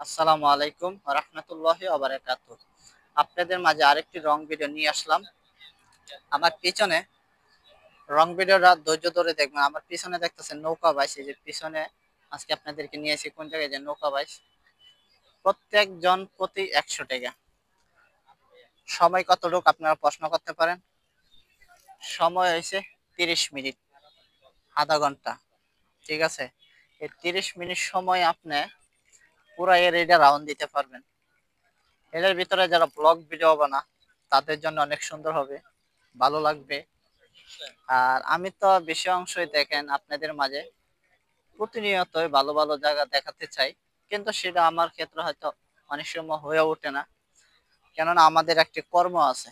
আসসালামু আলাইকুম রহমতুল্লাহি ওয়া বারাকাতুহু। আপনাদের মাঝে আরেকটি রং ভিডিও নিয়ে আসলাম। আমার পিছনে রং ভিডিওটা ধৈর্য ধরে দেখবেন। আমার পিছনে দেখতেছেন নৌকা বাইচ, এই যে পিছনে আজকে আপনাদেরকে নিয়েছি কোন জায়গায়, যে নৌকা বাইচ প্রত্যেকজন প্রতি 100 টাকা। সময় কতটুকু আপনারা প্রশ্ন করতে পারেন। সময় হয়েছে 30 মিনিট, আধা ঘন্টা। ঠিক আছে, এই 30 মিনিট সময় আপনি পুরা এরিয়াটা রাউন্ড দিতে পারবেন। এর ভিতরে যারা ব্লগ ভিডিও বানা তাদের জন্য অনেক সুন্দর হবে, ভালো লাগবে। আর আমি তো বেশি অংশই দেখেন আপনাদের মাঝে প্রতিনিয়তই ভালো ভালো জায়গা দেখাতে চাই, কিন্তু সেটা আমার ক্ষেত্রে হয়তো অনেক সময় হয়ে ওঠে না, কেননা আমাদের একটি কর্ম আছে।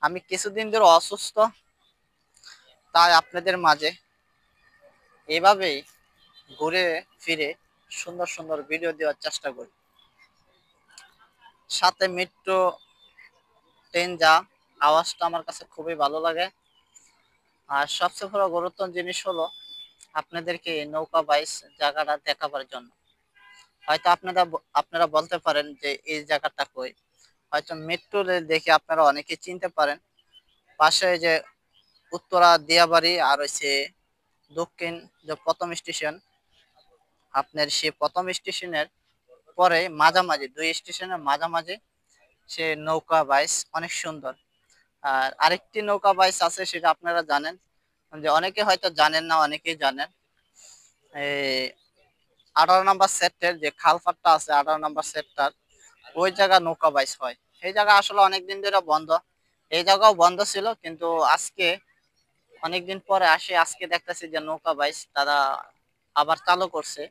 আমি কিছুদিন ধরে অসুস্থ, তাই আপনাদের মাঝে এভাবেই ঘুরে ফিরে সুন্দর সুন্দর ভিডিও দেওয়ার চেষ্টা করি। সাথে মেট্রো ট্রেন যা আওয়াজটা আমার কাছে খুবই ভালো লাগে। আর সবচেয়ে বড় গুরুত্বপূর্ণ জিনিস হলো আপনাদেরকে এই নৌকা বাইচ জায়গাটা দেখাবার জন্য। হয়তো আপনারা বলতে পারেন যে এই জায়গাটা কই। হয়তো মেট্রো রেল দেখে আপনারা অনেকে চিনতে পারেন। পাশে যে উত্তরা দিয়াবাড়ি আর হচ্ছে দক্ষিণ যে প্রথম স্টেশন, আপনার সে প্রথম স্টেশনের পরে মাঝামাঝি, দুই স্টেশনের মাঝামাঝি সে নৌকা বাইচ অনেক সুন্দর। আর আরেকটি নৌকা বাইচ আছে, সেটা আপনারা জানেন, যে অনেকে হয়তো জানেন না, অনেকেই জানেন। এই 18 নম্বর সেক্টর যে খালপাটটা আছে, 18 নম্বর সেক্টর, ওই জায়গা নৌকা বাইচ হয়। এই জায়গা আসলে অনেকদিন ধরে বন্ধ। এই জায়গাও বন্ধ ছিল, কিন্তু আজকে অনেকদিন পরে আসে, আজকে দেখতেছি যে নৌকা বাইচ তারা আবার চালু করছে।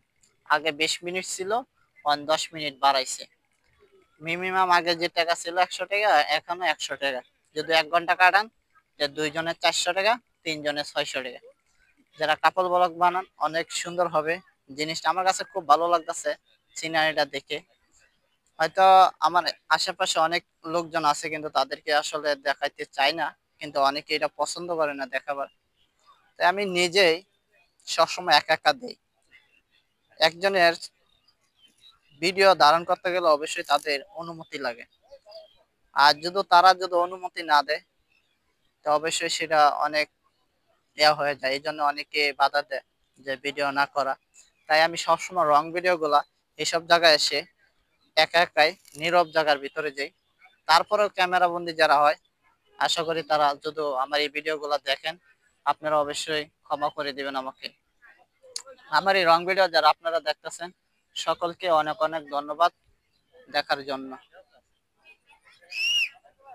আগে 20 মিনিট ছিল, 10 মিনিট বাড়াইছে। মিনিমাম আগে যে টাকা ছিল 100 টাকা, এখনো 100 টাকা। যদি 1 ঘন্টা কাটান, যে দুইজনের 400 টাকা, তিনজনের 600 টাকা। যারা কাপল ব্লগ বানান অনেক সুন্দর হবে জিনিসটা, আমার কাছে খুব ভালো লাগতেছে সিনারিটা দেখে। হয়তো আমার আশেপাশে অনেক লোকজন আছে, কিন্তু তাদেরকে আসলে দেখাইতে চাই না, কিন্তু অনেকে এটা পছন্দ করে না দেখাবার। তাই আমি নিজেই সবসময় একা একা দেই। একজনের ভিডিও ধারণ করতে গেলে অবশ্যই তাদের অনুমতি লাগে। আর তারা যদি অনুমতি না দেয়, তো অবশ্যই সেটা অনেক ইয়া হয়ে যায়। এই জন্য অনেকে বাধা দেয় যে ভিডিও না করা। তাই আমি সবসময় রং ভিডিও গুলা এইসব জায়গায় এসে একা একাই নীরব জায়গার ভিতরে যাই। তারপরেও ক্যামেরা বন্দি যারা হয়, আশা করি তারা যদি আমার এই ভিডিও গুলা দেখেন, আপনারা অবশ্যই ক্ষমা করে দিবেন আমাকে। আমার এই রং ভিডিও যারা আপনারা দেখতেছেন, সকলকে অনেক অনেক ধন্যবাদ দেখার জন্য।